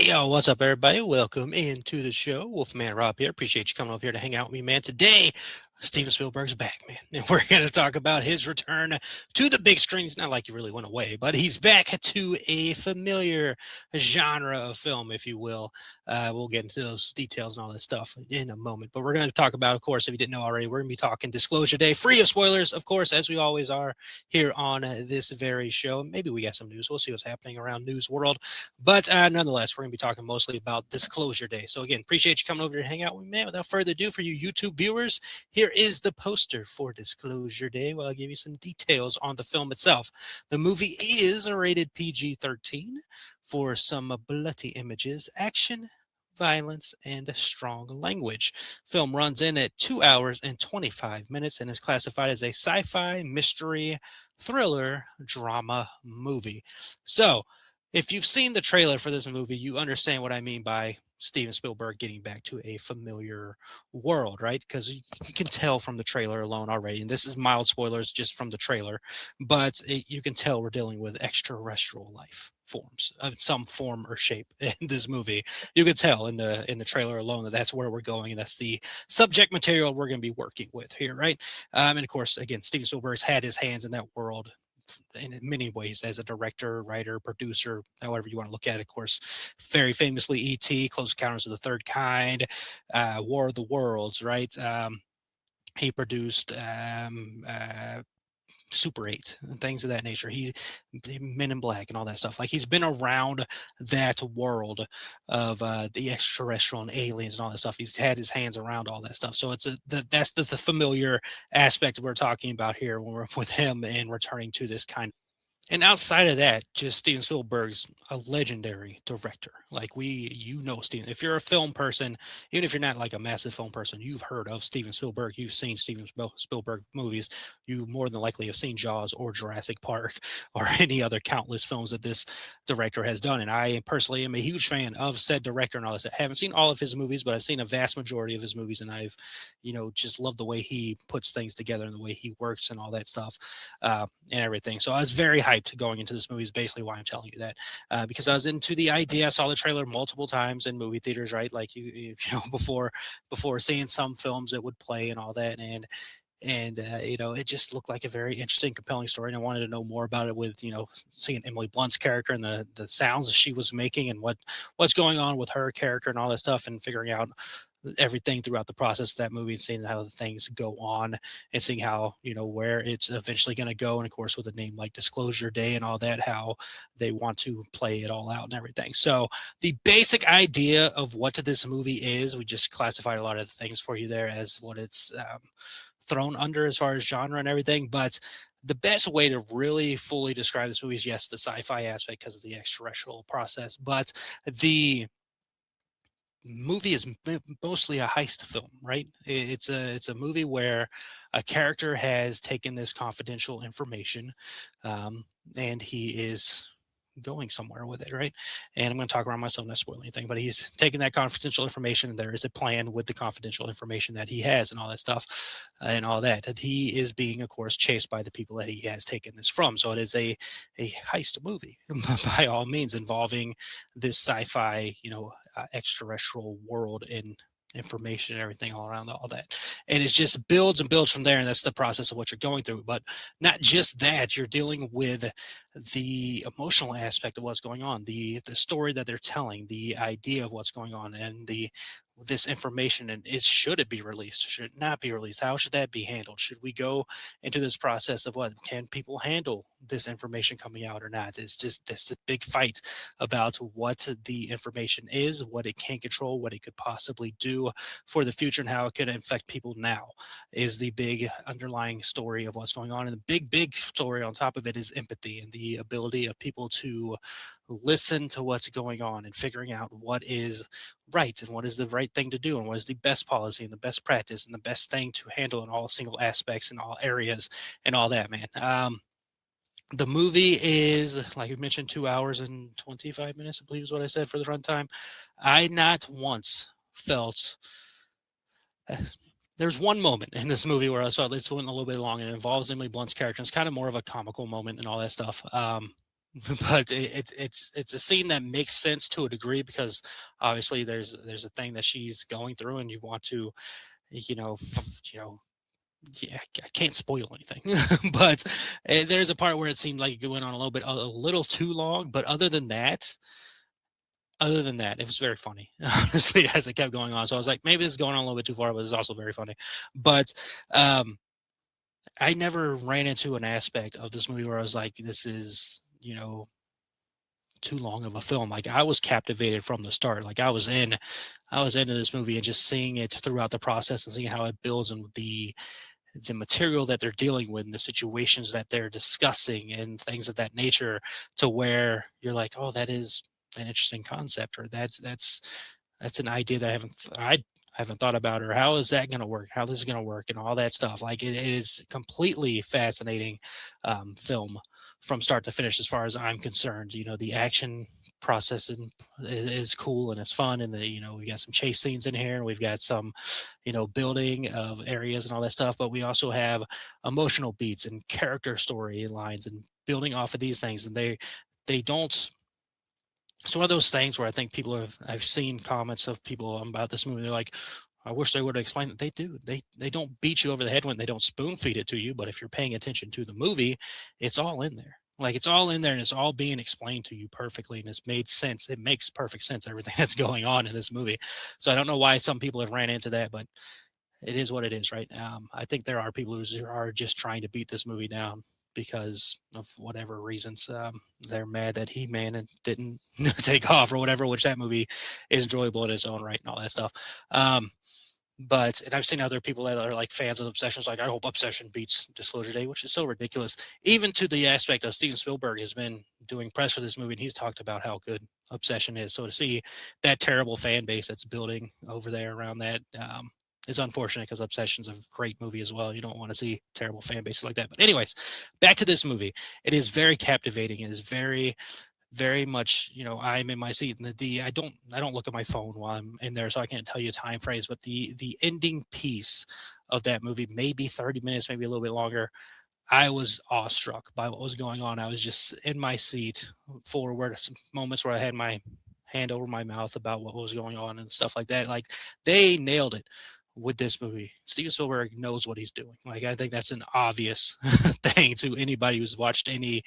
Yo, what's up, everybody? Welcome into the show. Wolfman Rob here. Appreciate you coming over here to hang out with me, man. Today, Steven Spielberg's back, man. And we're going to talk about his return to the big screen. It's not like he really went away, but he's back to a familiar genre of film, if you will. We'll get into those details and all that stuff in a moment. But we're going to talk about, of course, if you didn't know already, we're going to be talking Disclosure Day, free of spoilers, of course, as we always are here on this very show. Maybe we got some news. We'll see what's happening around news world. But nonetheless, we're going to be talking mostly about Disclosure Day. So again, appreciate you coming over to hang out with me, man. Without further ado, for you YouTube viewers, here is the poster for Disclosure Day. Well, I'll give you some details on the film itself. The movie is rated PG-13 for some bloody images, action, violence, and strong language. Film runs in at 2 hours and 25 minutes and is classified as a sci-fi, mystery, thriller, drama movie. So, if you've seen the trailer for this movie, you understand what I mean by Steven Spielberg getting back to a familiar world, right? Because you can tell from the trailer alone already, and this is mild spoilers just from the trailer, but you can tell we're dealing with extraterrestrial life forms of some form or shape in this movie. You can tell in the trailer alone that that's where we're going, and that's the subject material we're going to be working with here, right? And of course, again, Steven Spielberg's had his hands in that world in many ways as a director, writer, producer, however you want to look at it. Of course, very famously, E.T., Close Encounters of the Third Kind, War of the Worlds, right? He produced Super 8 and things of that nature. Men in Black and all that stuff. Like, he's been around that world of the extraterrestrial and aliens and all that stuff. He's had his hands around all that stuff. So that's the familiar aspect we're talking about here when we're with him and returning to this kind. And outside of that, just Steven Spielberg's a legendary director. Like, Steven. If you're a film person, even if you're not like a massive film person, you've heard of Steven Spielberg. You've seen Steven Spielberg movies. You more than likely have seen Jaws or Jurassic Park or any other countless films that this director has done. And I personally am a huge fan of said director and all this. I haven't seen all of his movies, but I've seen a vast majority of his movies, and I've, just loved the way he puts things together and the way he works and all that stuff and everything. So I was very hyped going into this movie is basically why I'm telling you that, because I was into the idea. I saw the trailer multiple times in movie theaters, right? Like before seeing some films that would play and all that, and it just looked like a very interesting, compelling story, and I wanted to know more about it with seeing Emily Blunt's character and the sounds she was making and what's going on with her character and all that stuff, and figuring out everything throughout the process of that movie and seeing how the things go on and seeing how where it's eventually going to go, and of course with a name like Disclosure Day and all that, how they want to play it all out and everything. So the basic idea of what this movie is, we just classified a lot of the things for you there as what it's thrown under as far as genre and everything. But the best way to really fully describe this movie is, yes, the sci-fi aspect because of the extraterrestrial process, but the movie is mostly a heist film, right? It's a movie where a character has taken this confidential information, and he is going somewhere with it, right? And I'm going to talk around myself, not spoil anything, but he's taking that confidential information, and there is a plan with the confidential information that he has and all that stuff and all that. And he is being, of course, chased by the people that he has taken this from. So it is a heist movie by all means, involving this sci-fi, extraterrestrial world and information and everything all around all that. And it just builds and builds from there. And that's the process of what you're going through. But not just that, you're dealing with the emotional aspect of what's going on, the story that they're telling, the idea of what's going on, and this information, and should it be released, should it not be released, how should that be handled, should we go into this process of what can people handle this information coming out or not. It's just this big fight about what the information is, what it can control, what it could possibly do for the future, and how it could affect people now is the big underlying story of what's going on. And the big story on top of it is empathy and the ability of people to listen to what's going on and figuring out what is right and what is the right thing to do and what is the best policy and the best practice and the best thing to handle in all single aspects and all areas and all that, man. The movie is, like we mentioned, 2 hours and 25 minutes, I believe is what I said for the runtime. I not once felt there's one moment in this movie where I thought this went a little bit long, and it involves Emily Blunt's character. It's kind of more of a comical moment and all that stuff. but it's a scene that makes sense to a degree because obviously there's a thing that she's going through, and you want to, you know, yeah, I can't spoil anything, but there's a part where it seemed like it went on a little too long. But other than that, it was very funny, honestly, as it kept going on. So I was like, maybe this is going on a little bit too far, but it's also very funny. But um, I never ran into an aspect of this movie where I was like, this is, too long of a film. Like I was captivated from the start. Like I was into this movie and just seeing it throughout the process and seeing how it builds and the material that they're dealing with and the situations that they're discussing and things of that nature, to where you're like, oh, that is an interesting concept, or that's an idea that I haven't thought about, or how is that going to work, how this is going to work, and all that stuff. Like it is completely fascinating film from start to finish as far as I'm concerned. The action process is cool and it's fun, and we got some chase scenes in here, and we've got some building of areas and all that stuff, but we also have emotional beats and character storylines and building off of these things, and they don't. It's one of those things where I think I've seen comments of people about this movie. They're like, I wish they would have explained it. They do. They don't beat you over the head when they don't spoon feed it to you. But if you're paying attention to the movie, it's all in there. Like it's all in there, and it's all being explained to you perfectly, and it's made sense. It makes perfect sense, everything that's going on in this movie. So I don't know why some people have ran into that, but it is what it is, right? I think there are people who are just trying to beat this movie down because of whatever reasons. They're mad that He-Man didn't take off or whatever, which that movie is enjoyable in its own right and all that stuff. And I've seen other people that are like fans of Obsessions, like I hope Obsession beats Disclosure Day, which is so ridiculous. Even to the aspect of Steven Spielberg has been doing press for this movie, and he's talked about how good Obsession is. So to see that terrible fan base that's building over there around that is unfortunate, because Obsession's a great movie as well. You don't want to see terrible fan bases like that. But anyways, back to this movie. It is very captivating. It is very very much, I'm in my seat, and I don't look at my phone while I'm in there, so I can't tell you time frames, but the ending piece of that movie, maybe 30 minutes, maybe a little bit longer, I was awestruck by what was going on. I was just in my seat for some moments where I had my hand over my mouth about what was going on and stuff like that. Like they nailed it with this movie. Steven Spielberg knows what he's doing. Like I think that's an obvious thing to anybody who's watched any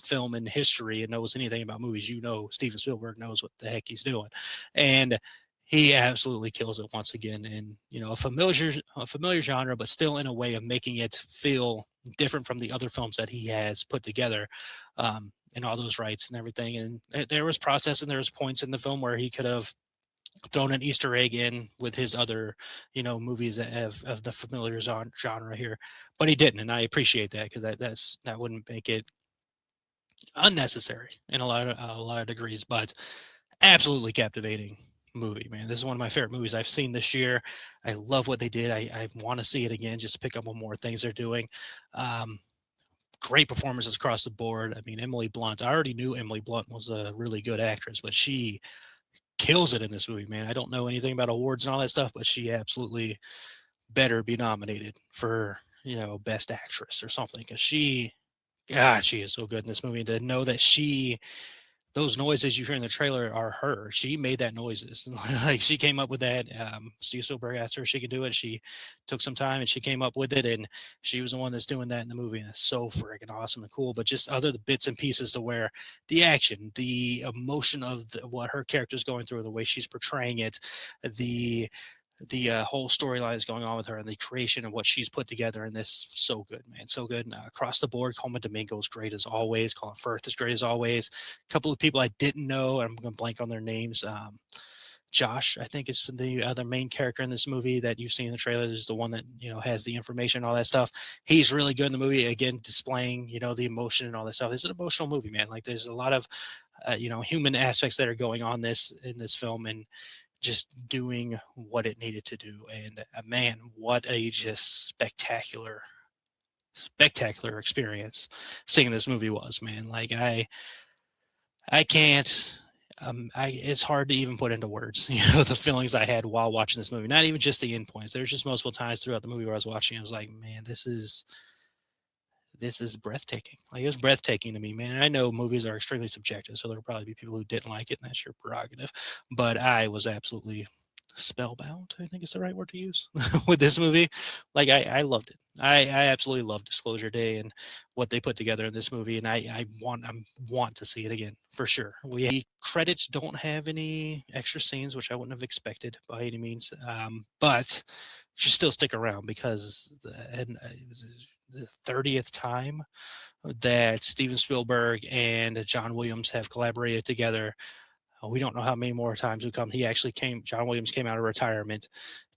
film in history and knows anything about movies. Steven Spielberg knows what the heck he's doing, and he absolutely kills it once again. And a familiar genre, but still in a way of making it feel different from the other films that he has put together. And all those rights and everything. And there was process, and there was points in the film where he could have thrown an Easter egg in with his other, movies that have of the familiar genre here, but he didn't, and I appreciate that, because that wouldn't make it unnecessary in a lot of degrees. But absolutely captivating movie, man. This is one of my favorite movies I've seen this year. I love what they did. I want to see it again just to pick up on more things they're doing. Great performances across the board. I mean, Emily Blunt. I already knew Emily Blunt was a really good actress, but she kills it in this movie, man. I don't know anything about awards and all that stuff, but she absolutely better be nominated for, best actress or something, because she is so good in this movie. To know that those noises you hear in the trailer are her. She made that noises. Like she came up with that. Steve Spielberg asked her if she could do it. She took some time and she came up with it, and she was the one that's doing that in the movie. And that's so freaking awesome and cool. But just other the bits and pieces to where the action, the emotion of what her character's going through, the way she's portraying it, the whole storyline is going on with her, and the creation of what she's put together in this, so good, man, so good. Across the board, Coleman Domingo is great as always. Colin Firth is great as always. A couple of people I didn't know, I'm going to blank on their names. Josh, I think, is the other main character in this movie that you've seen in the trailer. Is the one that has the information, all that stuff. He's really good in the movie. Again, displaying the emotion and all that stuff. It's an emotional movie, man. Like there's a lot of human aspects that are going on in this film, and just doing what it needed to do. And man, what a just spectacular experience seeing this movie was, man. Like I can't it's hard to even put into words the feelings I had while watching this movie. Not even just the end points. There's just multiple times throughout the movie where I was watching, I was like, man, this is this is breathtaking. Like, it was breathtaking to me, man. And I know movies are extremely subjective, so there'll probably be people who didn't like it, and that's your prerogative. But I was absolutely spellbound, I think is the right word to use, with this movie. Like, I loved it. I absolutely loved Disclosure Day and what they put together in this movie, and I want to see it again for sure. We credits don't have any extra scenes, which I wouldn't have expected by any means, but should still stick around because it was the 30th time that Steven Spielberg and John Williams have collaborated together. We don't know how many more times will come. He actually came. John Williams came out of retirement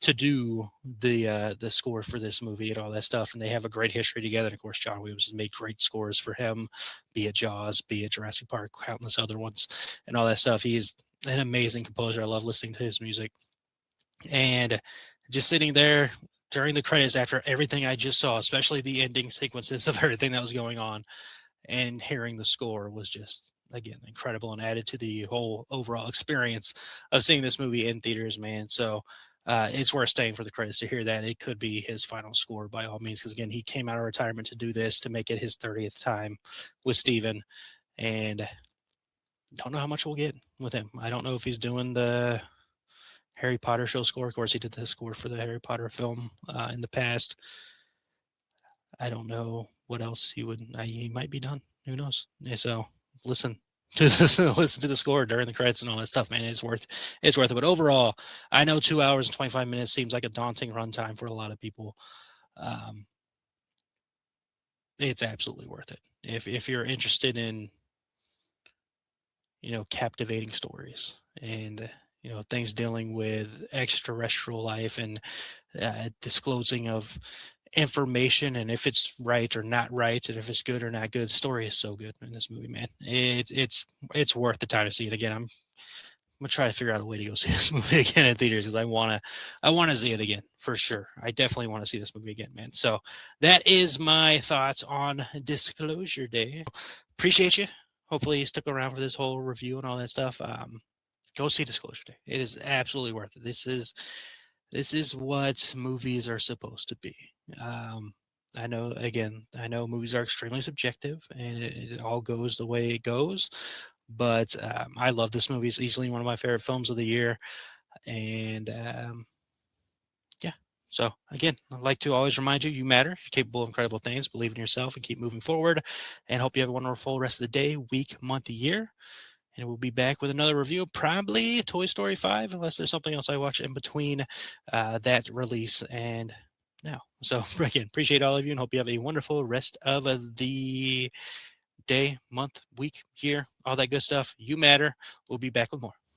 to do the score for this movie and all that stuff, and they have a great history together. And of course, John Williams has made great scores for him, be it Jaws, be it Jurassic Park, countless other ones, and all that stuff. He's an amazing composer. I love listening to his music, and just sitting there during the credits after everything I just saw, especially the ending sequences of everything that was going on, and hearing the score was just, again, incredible and added to the whole overall experience of seeing this movie in theaters, man. So it's worth staying for the credits to hear that. It could be his final score by all means, because again, he came out of retirement to do this, to make it his 30th time with Steven, and don't know how much we'll get with him. I don't know if he's doing the Harry Potter show score. Of course, he did the score for the Harry Potter film in the past. I don't know what else he might be done. Who knows? So listen to this, listen to the score during the credits and all that stuff, man. It's worth it. But overall, I know 2 hours and 25 minutes seems like a daunting runtime for a lot of people. It's absolutely worth it. If you're interested in, captivating stories and, things dealing with extraterrestrial life and disclosing of information, and if it's right or not right, and if it's good or not good. The story is so good in this movie, man. It's worth the time to see it again. I'm gonna try to figure out a way to go see this movie again in theaters, because I wanna see it again for sure. I definitely want to see this movie again, man. So that is my thoughts on Disclosure Day. Appreciate you. Hopefully you stuck around for this whole review and all that stuff. Go see Disclosure Day. It is absolutely worth it. This is what movies are supposed to be. I know movies are extremely subjective, and it all goes the way it goes. But I love this movie. It's easily one of my favorite films of the year. And yeah. So again, I'd like to always remind you, you matter. You're capable of incredible things. Believe in yourself and keep moving forward. And hope you have a wonderful rest of the day, week, month, year. And we'll be back with another review, probably Toy Story 5, unless there's something else I watch in between that release and now. So again, appreciate all of you and hope you have a wonderful rest of the day, month, week, year, all that good stuff. You matter. We'll be back with more.